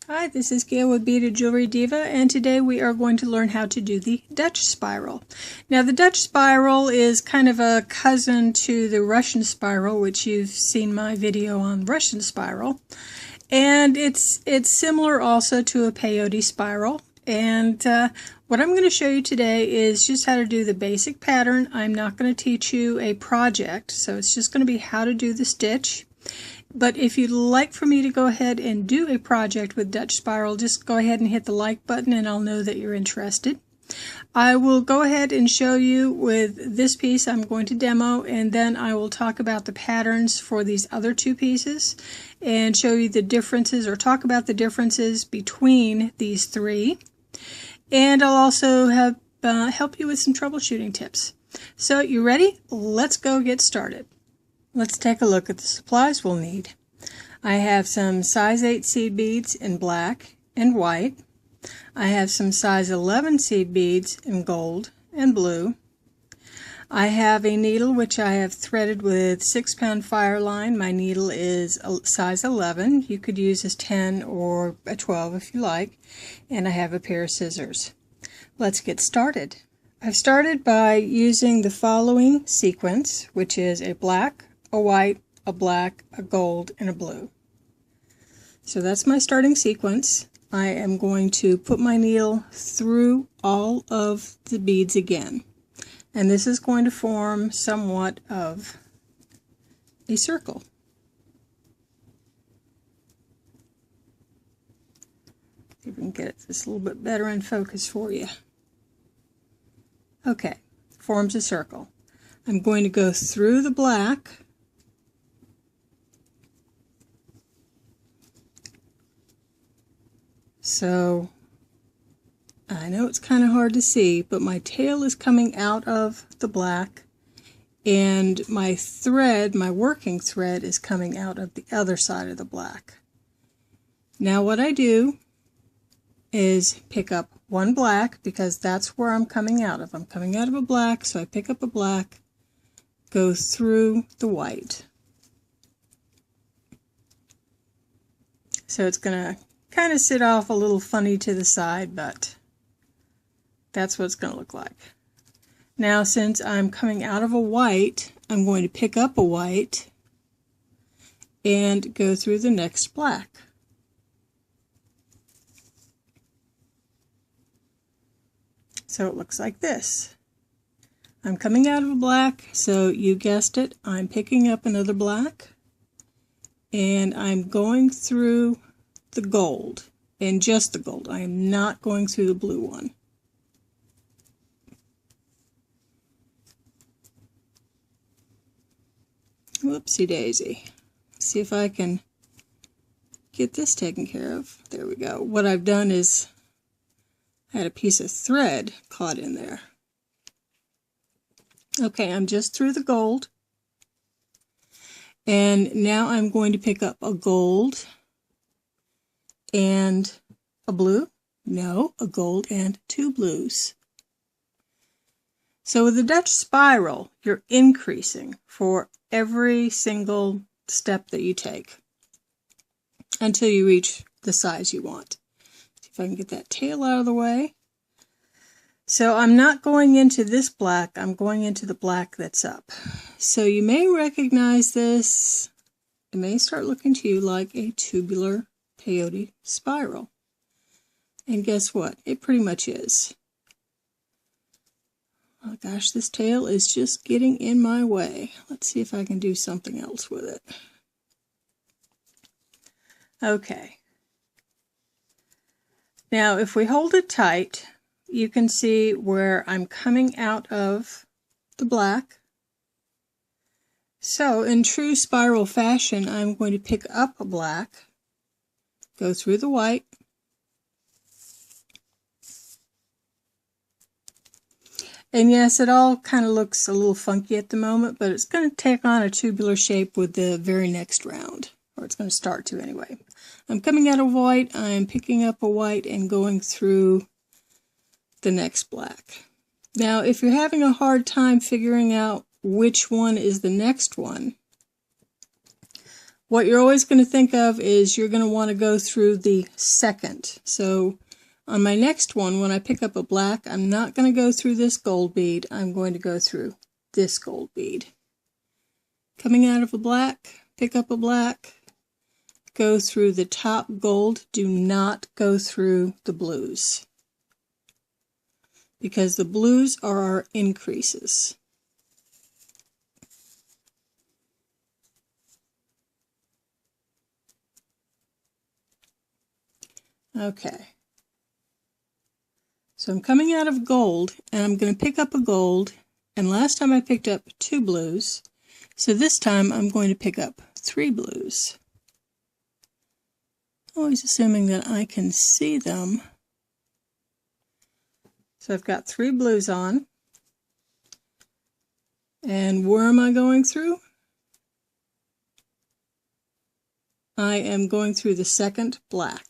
Hi, this is Gail with Beaded Jewelry Diva, and today we are going to learn how to do the Dutch spiral. Now, the Dutch spiral is kind of a cousin to the Russian spiral, which you've seen my video on Russian spiral, and it's similar also to a peyote spiral. And what I'm going to show you today is just how to do the basic pattern. I'm not going to teach you a project, so it's just going to be how to do the stitch. But if you'd like for me to go ahead and do a project with Dutch Spiral, just go ahead and hit the like button and I'll know that you're interested. I will go ahead and show you with this piece I'm going to demo, and then I will talk about the patterns for these other two pieces and show you the differences, or talk about the differences between these three. And I'll also help you with some troubleshooting tips. So you ready? Let's go get started. Let's take a look at the supplies we'll need. I have some size 8 seed beads in black and white. I have some size 11 seed beads in gold and blue. I have a needle which I have threaded with 6-pound fire line. My needle is a size 11. You could use a 10 or a 12 if you like. And I have a pair of scissors. Let's get started. I've started by using the following sequence, which is a black, a white, a black, a gold, and a blue. So that's my starting sequence. I am going to put my needle through all of the beads again. And this is going to form somewhat of a circle. See if we can get this a little bit better in focus for you. Okay, forms a circle. I'm going to go through the black, so I know it's kind of hard to see, but my tail is coming out of the black and my thread, my working thread, is coming out of the other side of the black. Now what I do is pick up one black, because that's where I'm coming out of. I'm coming out of a black, so I pick up a black, go through the white. So it's going to kind of sit off a little funny to the side, but that's what it's going to look like. Now, since I'm coming out of a white, I'm going to pick up a white and go through the next black. So it looks like this. I'm coming out of a black, so you guessed it, I'm picking up another black, and I'm going through the gold, and just the gold. I am not going through the blue one. Whoopsie daisy. See if I can get this taken care of. There we go. What I've done is I had a piece of thread caught in there. Okay, I'm just through the gold, and now I'm going to pick up a gold and a blue. No, a gold and two blues. So with the Dutch spiral, you're increasing for every single step that you take until you reach the size you want. See if I can get that tail out of the way. So I'm not going into this black, I'm going into the black that's up. So you may recognize this. It may start looking to you like a tubular peyote spiral. And guess what? It pretty much is. Oh gosh, this tail is just getting in my way. Let's see if I can do something else with it. Okay. Now if we hold it tight, you can see where I'm coming out of the black. So in true spiral fashion, I'm going to pick up a black, go through the white, and yes, it all kind of looks a little funky at the moment, but it's going to take on a tubular shape with the very next round, or it's going to start to anyway. I'm coming out of white, I'm picking up a white and going through the next black. Now, if you're having a hard time figuring out which one is the next one, what you're always going to think of is you're going to want to go through the second. So on my next one, when I pick up a black, I'm not going to go through this gold bead. I'm going to go through this gold bead. Coming out of a black, pick up a black, go through the top gold. Do not go through the blues, because the blues are our increases. Okay. So I'm coming out of gold, and I'm going to pick up a gold, and last time I picked up 2 blues, so this time I'm going to pick up 3 blues. Always assuming that I can see them. So I've got 3 blues on, and where am I going through? I am going through the second black.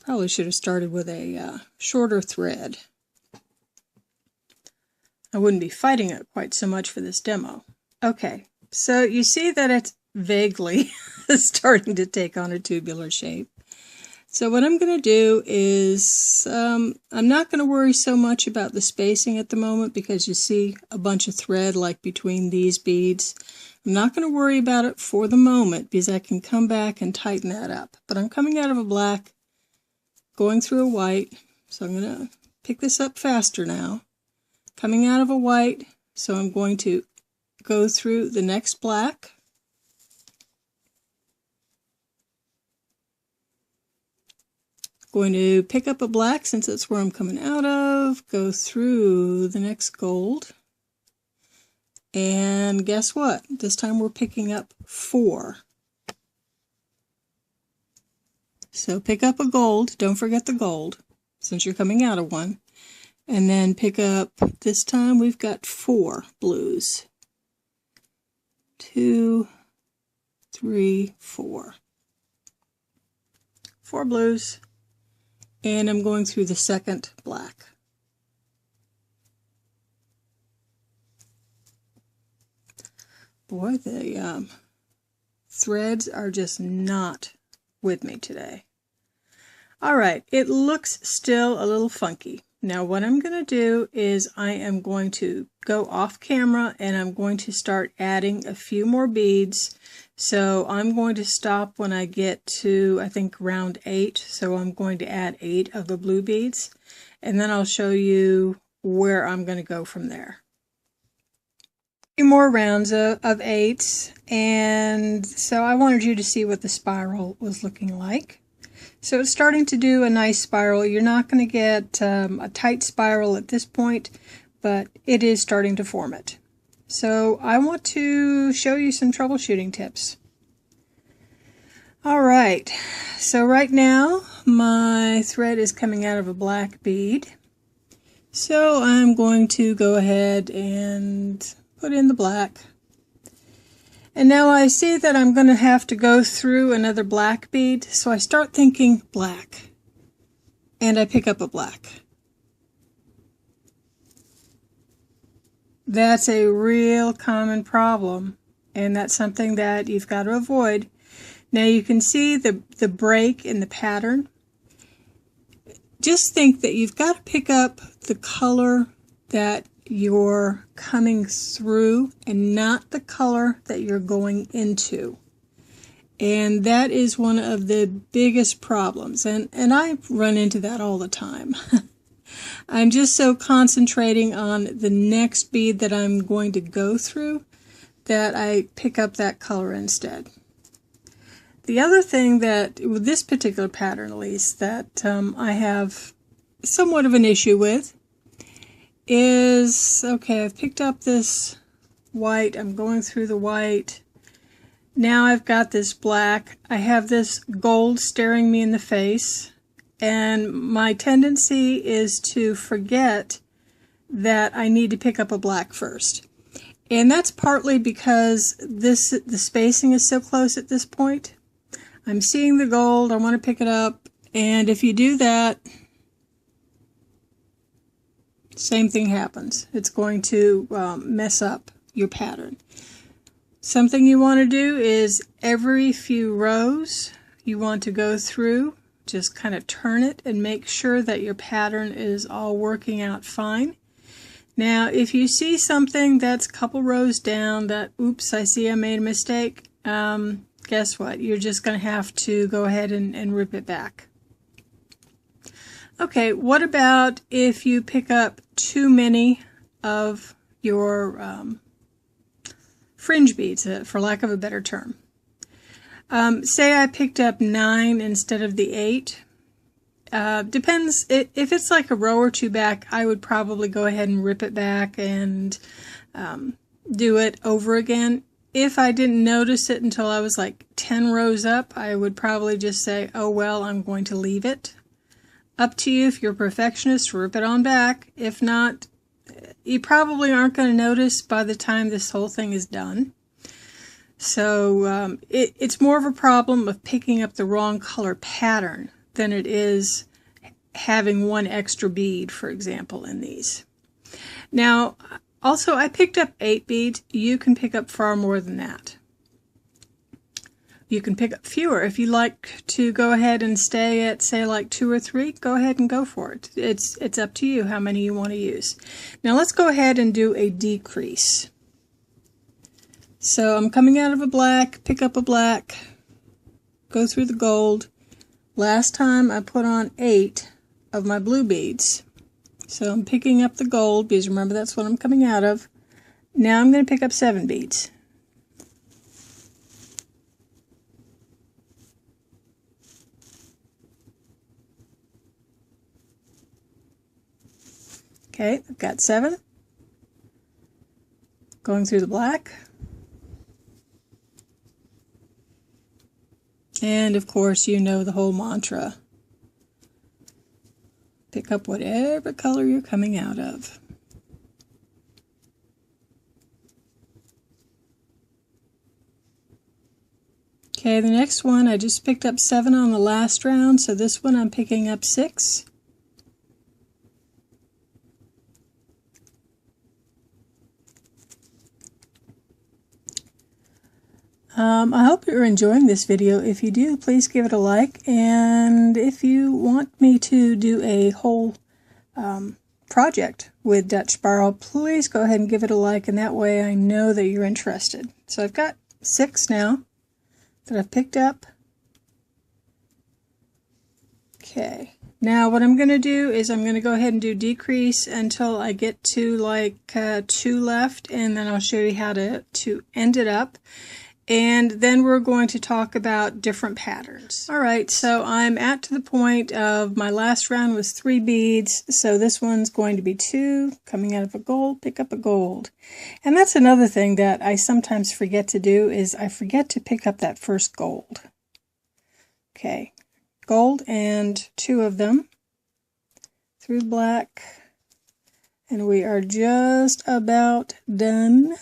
Probably should have started with a shorter thread. I wouldn't be fighting it quite so much for this demo. Okay, so you see that it's vaguely starting to take on a tubular shape. So what I'm going to do is, I'm not going to worry so much about the spacing at the moment, because you see a bunch of thread like between these beads. I'm not going to worry about it for the moment, because I can come back and tighten that up. But I'm coming out of a black, going through a white, so I'm going to pick this up faster now. Coming out of a white, so I'm going to go through the next black. Going to pick up a black, since that's where I'm coming out of, go through the next gold. And guess what? This time we're picking up 4. So pick up a gold, don't forget the gold, since you're coming out of one. And then pick up, this time we've got 4 blues. 2, 3, 4. 4 blues. And I'm going through the second black. Boy, the threads are just not with me today. All right, it looks still a little funky. Now what I'm going to do is I am going to go off camera, and I'm going to start adding a few more beads. So I'm going to stop when I get to, I think, round 8. So I'm going to add 8 of the blue beads, and then I'll show you where I'm going to go from there. A few more rounds of 8s, and so I wanted you to see what the spiral was looking like. So it's starting to do a nice spiral. You're not going to get a tight spiral at this point, but it is starting to form it. So I want to show you some troubleshooting tips. All right, so right now my thread is coming out of a black bead. So I'm going to go ahead and put in the black. And now I see that I'm going to have to go through another black bead, so I start thinking black, and I pick up a black. That's a real common problem, and that's something that you've got to avoid. Now you can see the break in the pattern. Just think that you've got to pick up the color that you're coming through and not the color that you're going into. And that is one of the biggest problems, and I run into that all the time. I'm just so concentrating on the next bead that I'm going to go through that I pick up that color instead. The other thing that, with this particular pattern at least, that I have somewhat of an issue with is, okay, I've picked up this white, I'm going through the white, now I've got this black, I have this gold staring me in the face, and my tendency is to forget that I need to pick up a black first. And that's partly because the spacing is so close at this point. I'm seeing the gold, I want to pick it up, and if you do that, same thing happens. It's going to mess up your pattern. Something you want to do is every few rows you want to go through, just kind of turn it and make sure that your pattern is all working out fine. Now if you see something that's a couple rows down that, oops, I see I made a mistake, guess what? You're just going to have to go ahead and rip it back. Okay, what about if you pick up too many of your fringe beads, for lack of a better term? Say I picked up 9 instead of the 8. Depends, if it's like a row or two back, I would probably go ahead and rip it back and do it over again. If I didn't notice it until I was like 10 rows up, I would probably just say, oh well, I'm going to leave it. Up to you. If you're a perfectionist, rip it on back. If not, you probably aren't going to notice by the time this whole thing is done. So it's more of a problem of picking up the wrong color pattern than it is having one extra bead, for example, in these. Now, also, I picked up 8 beads. You can pick up far more than that. You can pick up fewer. If you like to go ahead and stay at, say, like 2 or 3, go ahead and go for it. It's up to you how many you want to use. Now let's go ahead and do a decrease. So I'm coming out of a black, pick up a black, go through the gold. Last time I put on 8 of my blue beads. So I'm picking up the gold, because remember that's what I'm coming out of. Now I'm going to pick up 7 beads. Okay, I've got 7. Going through the black. And of course, you know the whole mantra. Pick up whatever color you're coming out of. Okay, the next one, I just picked up 7 on the last round, so this one I'm picking up 6. I hope you're enjoying this video. If you do, please give it a like, and if you want me to do a whole project with Dutch Spiral, please go ahead and give it a like, and that way I know that you're interested. So I've got 6 now that I've picked up. Okay, now what I'm going to do is I'm going to go ahead and do decrease until I get to like 2 left, and then I'll show you how to end it up. And then we're going to talk about different patterns. Alright, so I'm at to the point of my last round was 3 beads, so this one's going to be 2, coming out of a gold, pick up a gold. And that's another thing that I sometimes forget to do, is I forget to pick up that first gold. Okay, gold and 2 of them through black, and we are just about done.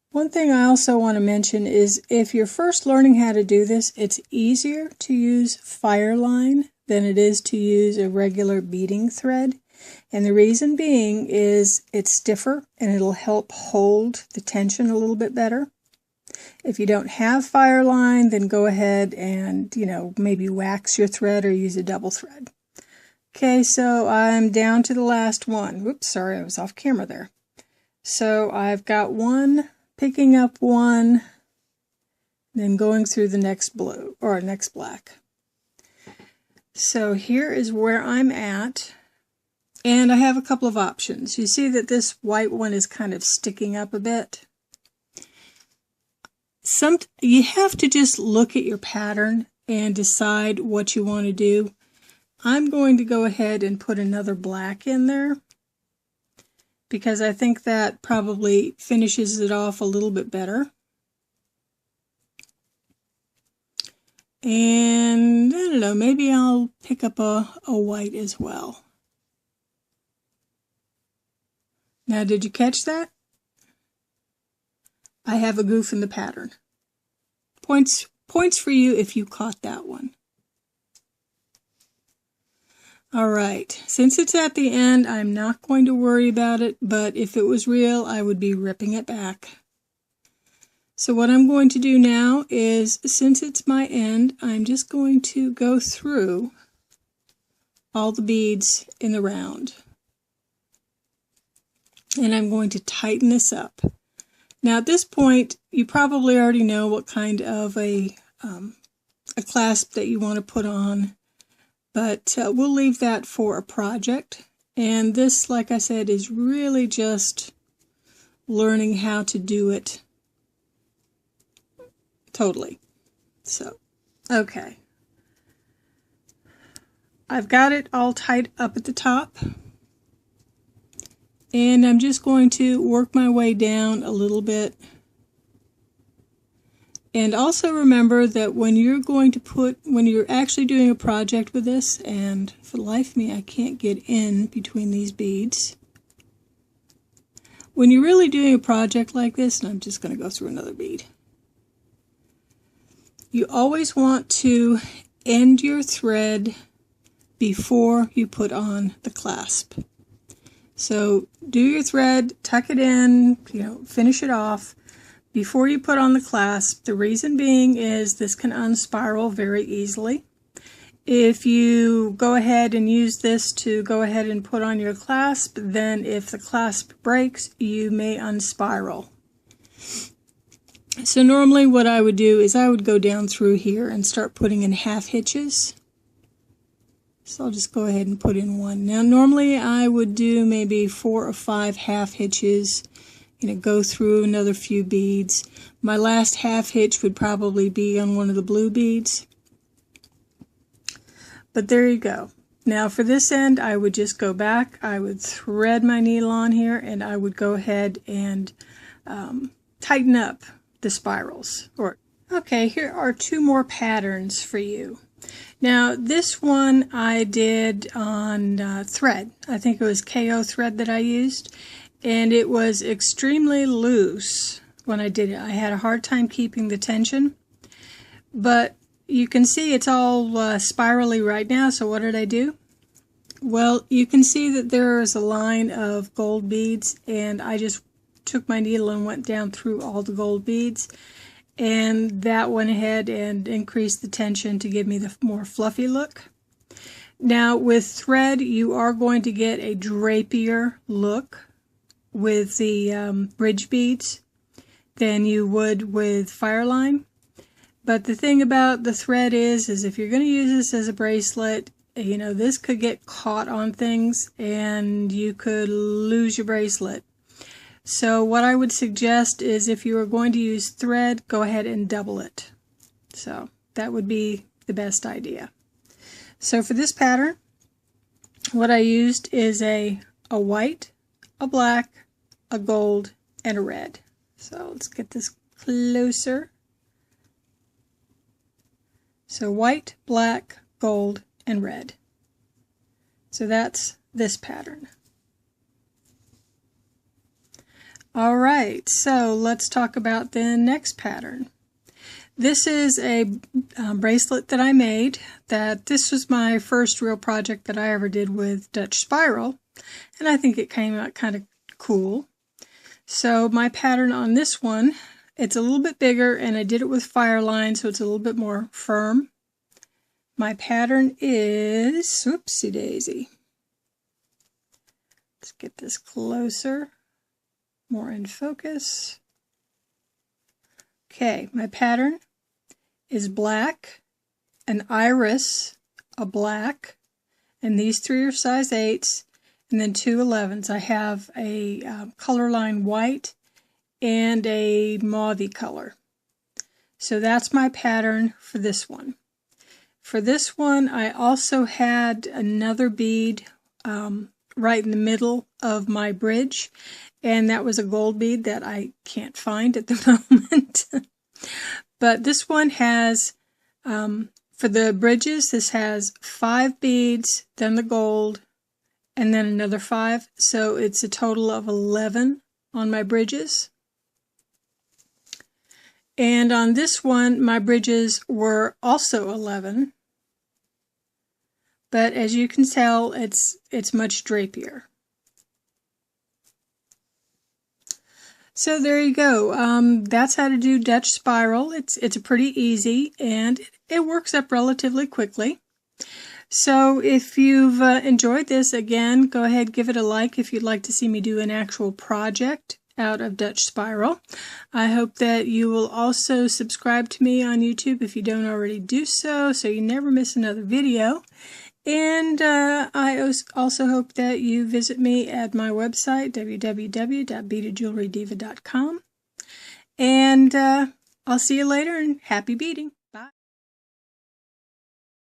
One thing I also want to mention is if you're first learning how to do this, it's easier to use Fireline than it is to use a regular beading thread. And the reason being is it's stiffer and it'll help hold the tension a little bit better. If you don't have Fireline, then go ahead and, maybe wax your thread or use a double thread. Okay, so I'm down to the last one. Whoops, sorry, I was off camera there. So I've got 1, picking up 1, then going through the next blue, or next black. So here is where I'm at, and I have a couple of options. You see that this white one is kind of sticking up a bit. You have to just look at your pattern and decide what you want to do. I'm going to go ahead and put another black in there, because I think that probably finishes it off a little bit better. And I don't know, maybe I'll pick up a white as well. Now, did you catch that? I have a goof in the pattern. Points for you if you caught that one. Alright, since it's at the end, I'm not going to worry about it, but if it was real, I would be ripping it back. So what I'm going to do now is, since it's my end, I'm just going to go through all the beads in the round. And I'm going to tighten this up. Now at this point, you probably already know what kind of a clasp that you want to put on. But we'll leave that for a project. And this, like I said, is really just learning how to do it totally. So, okay. I've got it all tied up at the top. And I'm just going to work my way down a little bit. And also remember that when you're actually doing a project with this, and for the life of me I can't get in between these beads. When you're really doing a project like this, and I'm just going to go through another bead, you always want to end your thread before you put on the clasp. So do your thread, tuck it in, finish it off before you put on the clasp. The reason being is this can unspiral very easily. If you go ahead and use this to go ahead and put on your clasp, then if the clasp breaks, you may unspiral. So normally what I would do is I would go down through here and start putting in half hitches. So I'll just go ahead and put in one. Now normally I would do maybe 4 or 5 half hitches, go through another few beads. My last half hitch would probably be on one of the blue beads. But there you go. Now for this end, I would just go back, I would thread my needle on here, and I would go ahead and tighten up the spirals. Okay, here are 2 more patterns for you. Now this one I did on thread. I think it was KO thread that I used. And it was extremely loose when I did it. I had a hard time keeping the tension. But you can see it's all spirally right now, so what did I do? Well, you can see that there is a line of gold beads, and I just took my needle and went down through all the gold beads. And that went ahead and increased the tension to give me the more fluffy look. Now with thread, you are going to get a drapier look with the bridge beads than you would with Fireline. But the thing about the thread is if you're going to use this as a bracelet, this could get caught on things and you could lose your bracelet. So what I would suggest is if you are going to use thread, go ahead and double it. So that would be the best idea. So for this pattern, what I used is a white, a black, a gold, and a red. So let's get this closer. So white, black, gold, and red. So that's this pattern. Alright, so let's talk about the next pattern. This is a bracelet that I made. This was my first real project that I ever did with Dutch Spiral, and I think it came out kind of cool. So my pattern on this one, it's a little bit bigger, and I did it with Fireline, so it's a little bit more firm. My pattern is, whoopsie daisy. Let's get this closer, more in focus. Okay, my pattern is black, an iris, a black, and these 3 are size 8s, and then 2 11s. I have a color line white and a mauvey color. So that's my pattern for this one. For this one, I also had another bead right in the middle of my bridge, and that was a gold bead that I can't find at the moment. But this one has, for the bridges, this has 5 beads, then the gold, and then another 5. So it's a total of 11 on my bridges. And on this one, my bridges were also 11. but as you can tell, it's much drapier. So there you go. That's how to do Dutch spiral. It's pretty easy, and it works up relatively quickly. So if you've enjoyed this, again, go ahead, give it a like if you'd like to see me do an actual project out of Dutch spiral. I hope that you will also subscribe to me on YouTube if you don't already do so you never miss another video. And I also hope that you visit me at my website, www.beadedjewelrydiva.com. And I'll see you later, and happy beading!